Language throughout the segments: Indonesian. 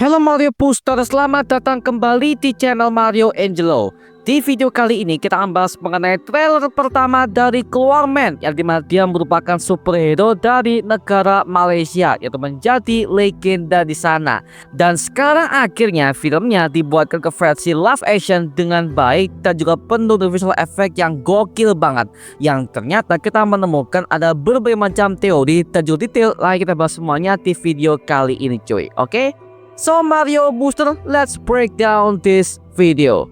Halo Mario Booster, selamat datang kembali di channel Mario Angelo. Di video kali ini kita akan bahas mengenai trailer pertama dari Aquaman, yang dimana dia merupakan superhero dari negara Malaysia yang menjadi legenda di sana. Dan sekarang akhirnya filmnya dibuatkan ke versi live action dengan baik dan juga penuh dengan visual effect yang gokil banget. Yang ternyata kita menemukan ada berbagai macam teori dan juga detail lain, kita bahas semuanya di video kali ini cuy. Oke? So Mario Booster, let's break down this video.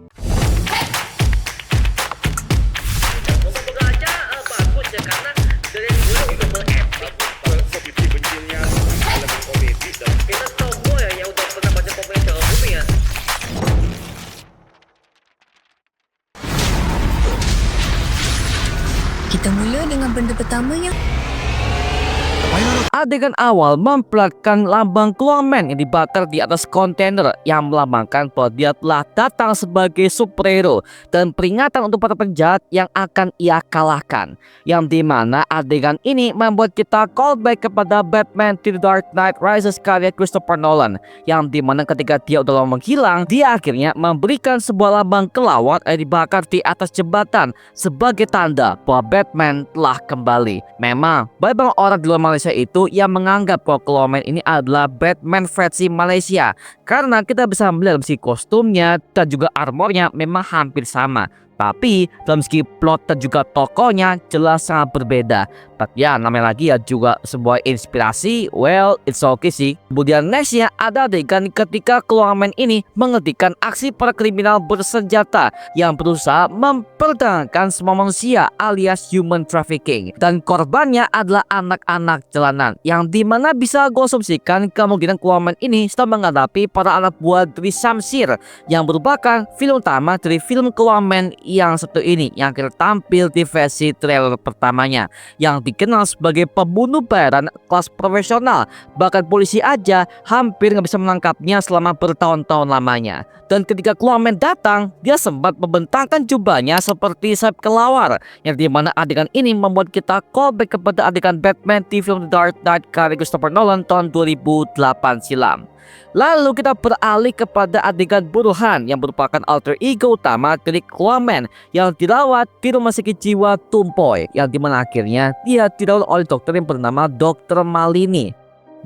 Kita mula dengan benda pertama yang Adegan awal memperlihatkan lambang Aquaman yang dibakar di atas kontainer yang melambangkan bahwa dia telah datang sebagai superhero dan peringatan untuk para penjahat yang akan ia kalahkan. Yang dimana adegan ini membuat kita callback kepada Batman The Dark Knight Rises karya Christopher Nolan, yang dimana ketika dia udah lama menghilang, dia akhirnya memberikan sebuah lambang kelawar yang dibakar di atas jembatan sebagai tanda bahwa Batman telah kembali. Memang banyak orang di luar Malaysia itu yang menganggap bahwa Aquaman ini adalah Batman versi Malaysia, karena kita bisa melihat meski kostumnya dan juga armornya memang hampir sama. Tapi dalam segi plot dan juga tokohnya jelas sangat berbeda. Tapi ya namanya lagi ya juga sebuah inspirasi. Well, it's okay sih. Kemudian nextnya ada adegan ketika Aquaman ini menghentikan aksi para kriminal bersenjata yang berusaha memperdagangkan semua manusia alias human trafficking. Dan korbannya adalah anak-anak jalanan, yang dimana bisa gue asumsikan kemungkinan Aquaman ini sedang menghadapi para anak buah dari Shamsir, yang merupakan film utama dari film Aquaman yang satu ini, yang akhirnya tampil di versi trailer pertamanya, yang dikenal sebagai pembunuh bayaran kelas profesional. Bahkan polisi aja hampir nggak bisa menangkapnya selama bertahun-tahun lamanya. Dan ketika Aquaman datang, dia sempat membentangkan jubahnya seperti sayap kelawar, yang dimana adegan ini membuat kita callback kepada adegan Batman di film The Dark Knight karya Christopher Nolan tahun 2008 silam. Lalu kita beralih kepada adegan Burhan, yang merupakan alter ego utama dari Aquaman yang dirawat di rumah sakit jiwa Tumpoy, yang dimana akhirnya dia dirawat oleh dokter yang bernama Dr. Malini.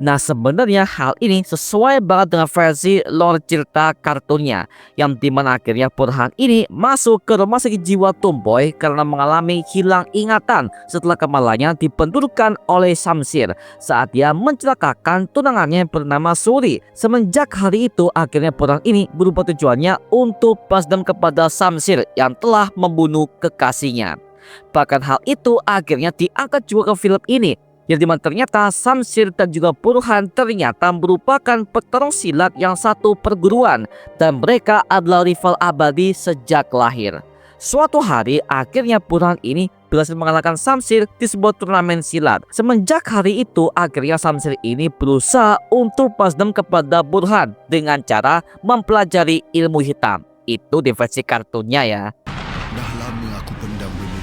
Nah, sebenarnya hal ini sesuai banget dengan versi lore cerita kartunnya, yang dimana akhirnya Burhan ini masuk ke rumah sakit jiwa Tumpoy karena mengalami hilang ingatan setelah kepalanya dibenturkan oleh Shamsir saat dia mencelakakan tunangannya bernama Suri. Semenjak hari itu akhirnya Burhan ini berubah tujuannya untuk balas dendam kepada Shamsir yang telah membunuh kekasihnya. Bahkan hal itu akhirnya diangkat juga ke film ini, yang dimana ternyata Shamsir dan juga Burhan ternyata merupakan petarung silat yang satu perguruan, dan mereka adalah rival abadi sejak lahir. Suatu hari akhirnya Burhan ini berhasil mengalahkan Shamsir di sebuah turnamen silat. Semenjak hari itu akhirnya Shamsir ini berusaha untuk balas dendam kepada Burhan dengan cara mempelajari ilmu hitam. Itu di versi kartunnya ya. Dah lama aku pendam dulu,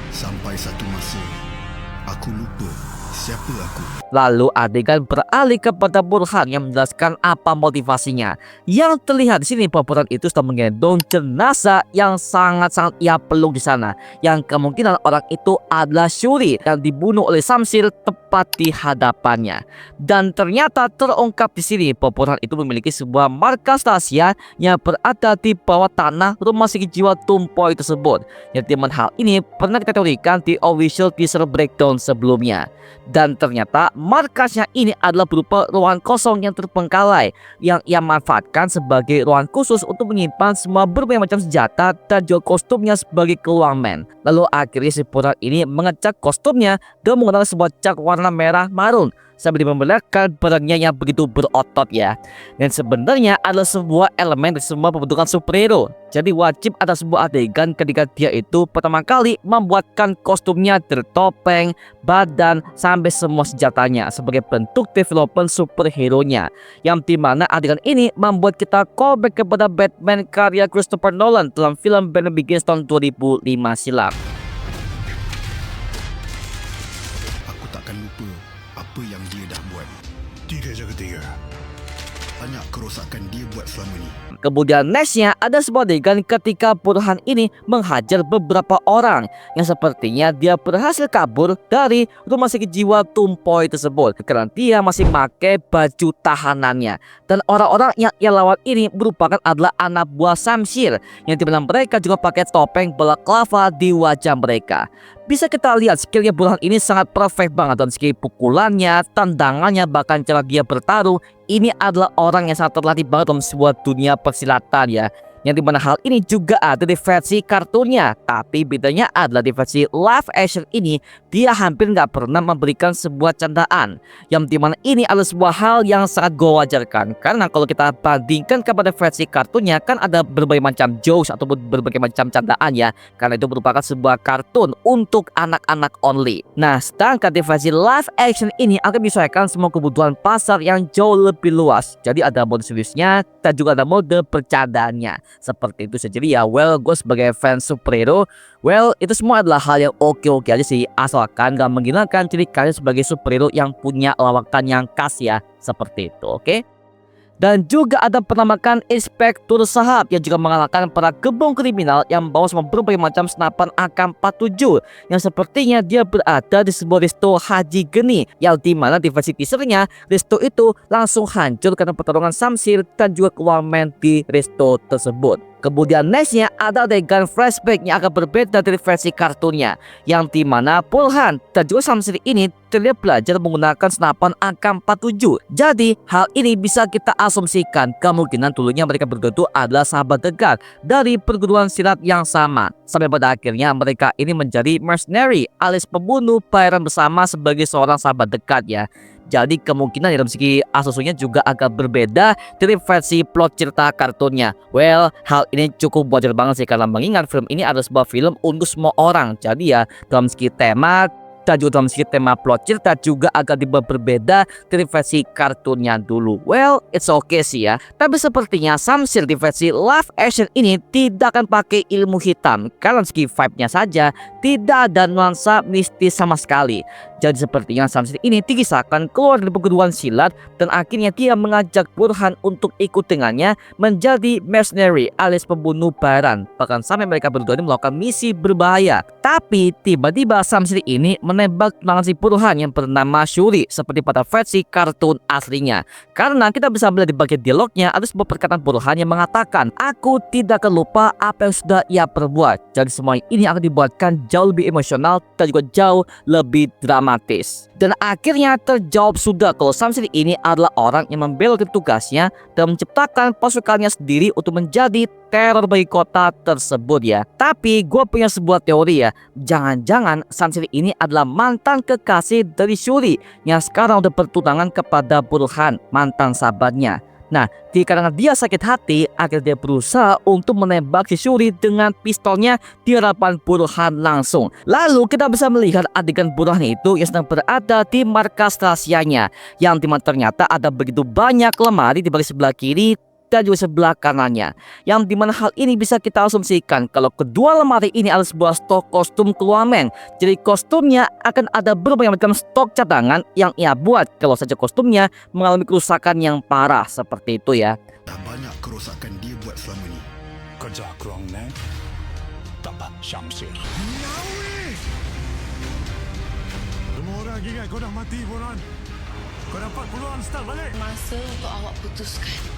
sampai satu masa aku lupa siapa aku. Lalu adegan beralih kepada Burhan yang menjelaskan apa motivasinya. Yang terlihat di sini bahwa Burhan itu sedang menggendong jenazah yang sangat-sangat ia peluk di sana, yang kemungkinan orang itu adalah Shuri yang dibunuh oleh Shamsir tepat di hadapannya. Dan ternyata terungkap di sini bahwa Burhan itu memiliki sebuah markas rahasia yang berada di bawah tanah rumah sakit jiwa Tumpoy tersebut. Yang dimana hal ini pernah kita teorikan di official teaser breakdown sebelumnya. Dan ternyata markasnya ini adalah berupa ruangan kosong yang terbengkalai, yang ia manfaatkan sebagai ruangan khusus untuk menyimpan semua berbagai macam senjata dan juga kostumnya sebagai Aquaman. Lalu akhirnya si Burhan ini mengecat kostumnya dan menggunakan sebuah cat warna merah marun sambil memperlihatkan barangnya yang begitu berotot ya. Dan sebenarnya adalah sebuah elemen dari semua pembentukan superhero. Jadi wajib ada sebuah adegan ketika dia itu pertama kali membuatkan kostumnya dari topeng, badan, sampai semua senjatanya sebagai bentuk development superhero-nya. Yang dimana adegan ini membuat kita callback kepada Batman karya Christopher Nolan dalam film Batman Begins tahun 2005 silam. Aku takkan lupa apa yang dia dah buat. Tiga jaga tiga. Banyak kerosakan dia buat selama ni. Kemudian nextnya ada sebuah adegan ketika Burhan ini menghajar beberapa orang yang sepertinya dia berhasil kabur dari rumah sakit jiwa Tumpoy tersebut karena dia masih pakai baju tahanannya. Dan orang-orang yang ia lawan ini merupakan adalah anak buah Samsir yang dimana mereka juga pakai topeng balaklava di wajah mereka. Bisa kita lihat skillnya Burhan ini sangat perfect banget, dan skill pukulannya, tendangannya, bahkan cara dia bertarung, ini adalah orang yang sangat terlatih banget dalam sebuah dunia persilatan ya. Yang dimana hal ini juga ada di versi kartunnya, tapi bedanya adalah di versi live action ini dia hampir nggak pernah memberikan sebuah candaan, yang dimana ini adalah sebuah hal yang sangat gue wajarkan, karena kalau kita bandingkan kepada versi kartunnya kan ada berbagai macam jokes ataupun berbagai macam candaan ya, karena itu merupakan sebuah kartun untuk anak-anak only. Nah, sedangkan di versi live action ini akan menyesuaikan semua kebutuhan pasar yang jauh lebih luas, jadi ada mode seriusnya dan juga ada mode bercandanya. Seperti itu saja. Jadi ya, well, gue sebagai fans superhero, well, itu semua adalah hal yang oke-oke aja sih, asalkan gak menghilangkan ciri khas sebagai superhero yang punya lawakan yang khas ya, seperti itu, oke? Dan juga ada penamakan Inspektur Sahab yang juga mengalahkan para gebong kriminal yang membawa sama berbagai macam senapan AK-47 yang sepertinya dia berada di sebuah resto Haji Geni, yang dimana di versi teasernya resto itu langsung hancur karena pertarungan Samsir dan juga keluarmen di resto tersebut. Kemudian nextnya ada adegan flashback yang akan berbeda dari versi kartunnya, yang dimana Burhan dan juga Samsir ini terlihat belajar menggunakan senapan AK-47. Jadi hal ini bisa kita asumsikan kemungkinan dulunya mereka berdua itu adalah sahabat dekat dari perguruan silat yang sama, sampai pada akhirnya mereka ini menjadi mercenary alias pembunuh bayaran bersama sebagai seorang sahabat dekat ya. Jadi kemungkinan dalam segi asumsinya juga agak berbeda dari versi plot cerita kartunnya. Well, hal ini cukup wajar banget sih, karena mengingat film ini adalah sebuah film untuk semua orang. Jadi ya, dalam segi tema dan juga dalam segi tema plot cerita juga agak dibuat berbeda dari versi kartunnya dulu. Well, it's okay sih ya. Tapi sepertinya Samsir di versi live action ini tidak akan pakai ilmu hitam, karena segi vibe-nya saja tidak ada nuansa mistis sama sekali. Jadi sepertinya Samsir ini dikisahkan keluar dari perguruan silat dan akhirnya dia mengajak Burhan untuk ikut dengannya menjadi mercenary alias pembunuh bayaran. Bahkan sampai mereka berdua ini melakukan misi berbahaya. Tapi tiba-tiba Samsir ini menembak tunangan si Burhan yang bernama Shuri seperti pada versi kartun aslinya. Karena kita bisa melihat di bagian dialognya ada sebuah perkataan Burhan yang mengatakan, "Aku tidak akan lupa apa yang sudah ia perbuat." Jadi semua ini akan dibuatkan jauh lebih emosional dan juga jauh lebih dramatis. Dan akhirnya terjawab sudah kalau Samsir ini adalah orang yang membelokkan tugasnya dan menciptakan pasukannya sendiri untuk menjadi teror bagi kota tersebut ya. Tapi gue punya sebuah teori ya, jangan-jangan Samsir ini adalah mantan kekasih dari Shuri yang sekarang udah bertunangan kepada Burhan, mantan sahabatnya. Nah, karena dia sakit hati, akhirnya dia berusaha untuk menembak si Shuri dengan pistolnya di hadapan Burhan langsung. Lalu kita bisa melihat adegan Burhan itu yang sedang berada di markas rahasianya, yang dimana ternyata ada begitu banyak lemari di bagian sebelah kiri dan juga sebelah kanannya, yang dimana hal ini bisa kita asumsikan kalau kedua lemari ini adalah sebuah stok kostum keluarmen. Jadi kostumnya akan ada berbagai macam stok cadangan yang ia buat kalau saja kostumnya mengalami kerusakan yang parah seperti itu ya. Dah banyak kerosakan dia buat selama ni. Kerja kurang ni dapat Syamsir. Semua orang ingat kau dah mati, Burhan. Kau dapat peluang start balik. Masa untuk awak putuskan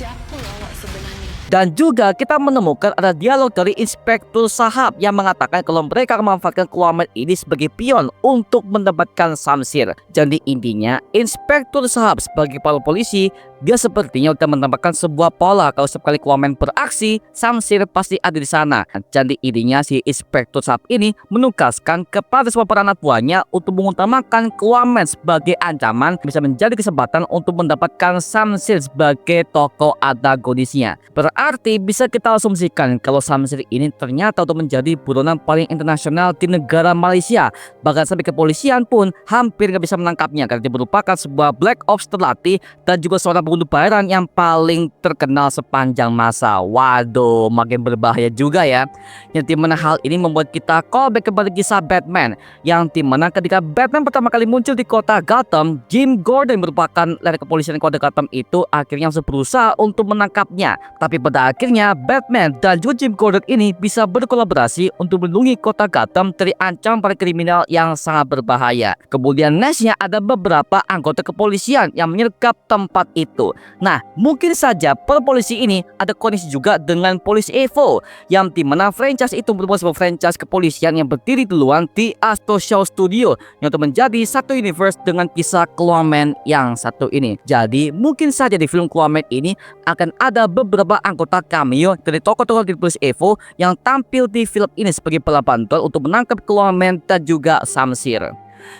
siapa awak sebenarnya. Dan juga kita menemukan ada dialog dari Inspektur Sahab yang mengatakan kalau mereka akan memanfaatkan keluarmen ini sebagai pion untuk mendapatkan Samsir. Jadi intinya Inspektur Sahab sebagai kepala polisi, dia sepertinya sudah menambahkan sebuah pola kalau setiap kali keluarmen beraksi, Samsir pasti ada di sana. Jadi intinya si Inspektur Sahab ini menugaskan kepada semua para anak buahnya untuk mengutamakan keluarmen sebagai ancaman bisa menjadi kesempatan untuk mendapatkan Samsir sebagai tokoh antagonisnya. Berarti bisa kita asumsikan kalau Samsir ini ternyata untuk menjadi buronan paling internasional di negara Malaysia. Bahkan sampai kepolisian pun hampir nggak bisa menangkapnya karena dia merupakan sebuah black ops terlatih dan juga seorang pembunuh bayaran yang paling terkenal sepanjang masa. Waduh, makin berbahaya juga ya. Yang dimana hal ini membuat kita callback kepada kisah Batman, yang dimana ketika Batman pertama kali muncul di kota Gotham, Jim Gordon merupakan leader kepolisian kota Gotham itu akhirnya berusaha untuk menangkapnya. Tapi pada akhirnya Batman dan juga Jim Gordon ini bisa berkolaborasi untuk melindungi kota Gotham dari ancaman para kriminal yang sangat berbahaya. Kemudian nextnya ada beberapa anggota kepolisian yang menyergap tempat itu. Nah, mungkin saja para polisi ini ada koneksi juga dengan polisi Evo, yang dimana franchise itu merupakan sebuah franchise kepolisian yang berdiri duluan di Astro Show Studio, yang untuk menjadi satu universe dengan kisah Aquaman yang satu ini. Jadi mungkin saja di film Aquaman ini akan ada beberapa anggota cameo dari tokoh-tokoh di polisi Evo yang tampil di film ini sebagai bala bantuan untuk menangkap Aquaman dan juga Samsir.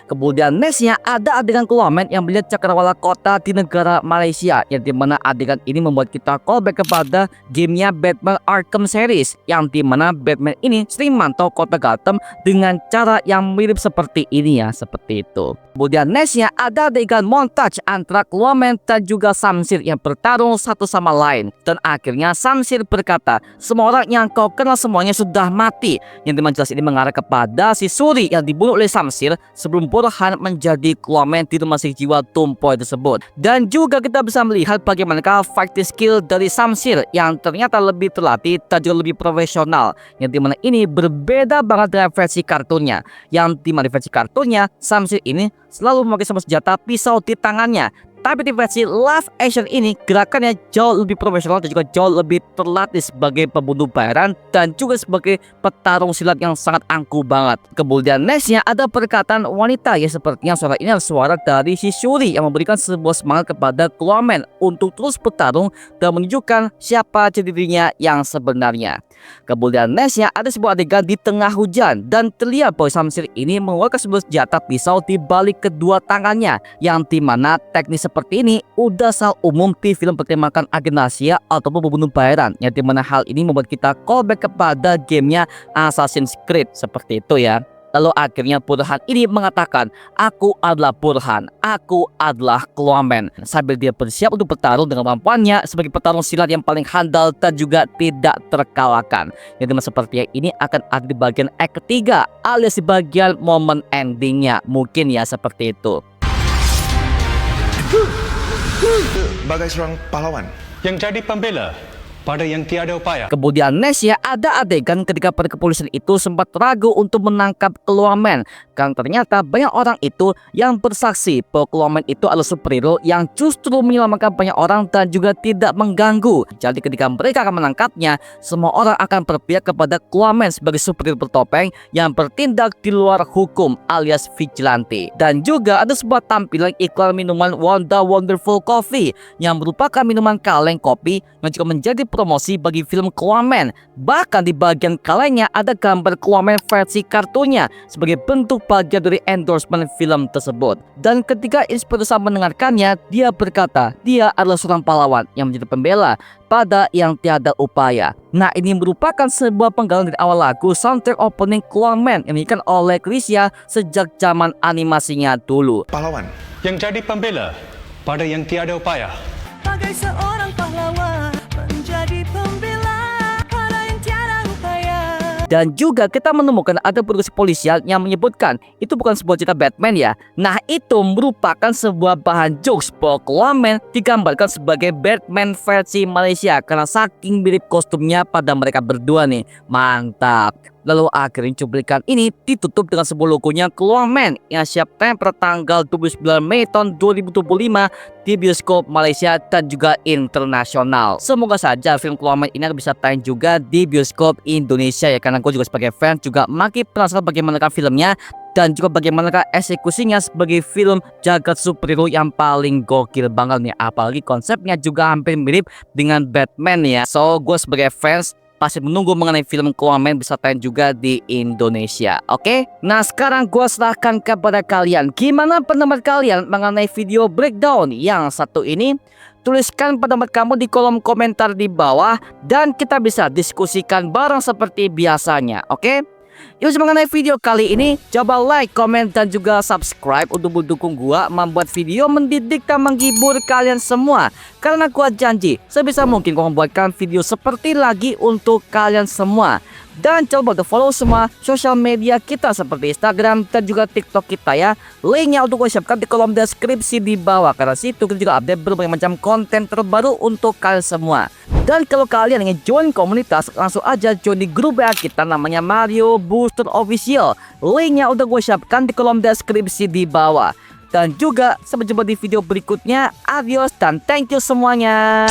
Kemudian nextnya ada adegan Aquaman yang melihat cakrawala kota di negara Malaysia, yang dimana adegan ini membuat kita callback kepada gamenya Batman Arkham Series, yang dimana Batman ini sering mantau kota Gotham dengan cara yang mirip seperti ini ya, seperti itu. Kemudian nextnya ada adegan montage antara Aquaman dan juga Samsir yang bertarung satu sama lain, dan akhirnya Samsir berkata, semua orang yang kau kenal semuanya sudah mati, yang dimana jelas ini mengarah kepada si Suri yang dibunuh oleh Samsir sebelum Burhan menjadi Aquaman di rumah sakit jiwa Tumpoy tersebut. Dan juga kita bisa melihat bagaimana fighting skill dari Samsir yang ternyata lebih terlatih dan juga lebih profesional, yang dimana ini berbeda banget dengan versi kartunnya, yang dimana di versi kartunnya Samsir ini selalu memakai sebuah senjata pisau di tangannya. Tapi di versi live action ini gerakannya jauh lebih profesional dan juga jauh lebih terlatih sebagai pembunuh bayaran dan juga sebagai petarung silat yang sangat angkuh banget. Kemudian nextnya ada perkataan wanita, ya sepertinya suara ini adalah suara dari si Shuri yang memberikan sebuah semangat kepada Aquaman untuk terus bertarung dan menunjukkan siapa jati dirinya yang sebenarnya. Kemudian nextnya ada sebuah adegan di tengah hujan dan terlihat bahwa Samsir ini mengeluarkan sebuah senjata pisau di balik kedua tangannya, yang dimana teknis seperti ini udah sangat umum di film bertemakan agen rahasia ataupun pembunuh bayaran, yang dimana hal ini membuat kita callback kepada gamenya Assassin's Creed seperti itu ya. Lalu akhirnya Burhan ini mengatakan, aku adalah Burhan, aku adalah Aquaman, sambil dia bersiap untuk bertarung dengan kemampuannya sebagai petarung silat yang paling handal dan juga tidak terkalahkan. Yang dimana sepertinya ini akan ada di bagian act ketiga alias di bagian momen endingnya, mungkin ya seperti itu. Bagai seorang pahlawan yang jadi pembela pada yang tiada upaya. Kemudian next ya ada adegan ketika para kepolisian itu sempat ragu untuk menangkap Aquaman, karena ternyata banyak orang itu yang bersaksi bahwa Aquaman itu adalah superhero yang justru menyelamatkan banyak orang dan juga tidak mengganggu. Jadi ketika mereka akan menangkapnya, semua orang akan berpihak kepada Aquaman sebagai superhero bertopeng yang bertindak di luar hukum alias vigilante. Dan juga ada sebuah tampilan iklan minuman Wanda Wonderful Coffee yang merupakan minuman kaleng kopi yang juga menjadi promosi bagi film Aquaman. Bahkan di bagian kalengnya ada gambar Aquaman versi kartunya sebagai bentuk bagian dari endorsement film tersebut. Dan ketika Inspirator mendengarkannya, dia berkata dia adalah seorang pahlawan yang menjadi pembela pada yang tiada upaya. Nah, ini merupakan sebuah penggalan dari awal lagu soundtrack opening Aquaman yang dinyanyikan oleh Krisya sejak zaman animasinya dulu. pahlawan Yang jadi pembela pada yang tiada upaya. Bagai seorang pahlawan menjadi pembela pada yang tiada upaya. Dan juga kita menemukan ada petugas kepolisian yang menyebutkan itu bukan sebuah cerita Batman ya. Nah, itu merupakan sebuah bahan jokes bahwa Aquaman digambarkan sebagai Batman versi Malaysia karena saking mirip kostumnya pada mereka berdua nih. Mantap. Lalu akhirnya cuplikan ini ditutup dengan sebuah logonya Aquaman yang siap tayang pada tanggal 29 Mei tahun 2025 di bioskop Malaysia dan juga internasional. Semoga saja film Aquaman ini bisa tayang juga di bioskop Indonesia ya, karena gue juga sebagai fans juga makin penasaran bagaimana filmnya dan juga bagaimana eksekusinya sebagai film jagat superhero yang paling gokil banget nih. Apalagi konsepnya juga hampir mirip dengan Batman ya. So gue sebagai fans pasti menunggu mengenai film Aquaman bisa tayang juga di Indonesia. Oke? Nah, sekarang gue serahkan kepada kalian. Gimana pendapat kalian mengenai video breakdown yang satu ini? Tuliskan pendapat kamu di kolom komentar di bawah dan kita bisa diskusikan bareng seperti biasanya. Oke? Yuk, mengenai video kali ini, coba like, komen, dan juga subscribe untuk mendukung gua membuat video mendidik dan menghibur kalian semua. Karena gua janji, sebisa mungkin gua membuatkan video seperti lagi untuk kalian semua. Dan coba untuk follow semua sosial media kita seperti Instagram dan juga TikTok kita ya. Linknya untuk gua siapkan di kolom deskripsi di bawah. Karena situ kita juga update berbagai macam konten terbaru untuk kalian semua. Dan kalau kalian ingin join komunitas, langsung aja join di grup WA kita namanya Mario Booster Official. Linknya udah gue siapkan di kolom deskripsi di bawah. Dan juga sampai jumpa di video berikutnya. Adios dan thank you semuanya.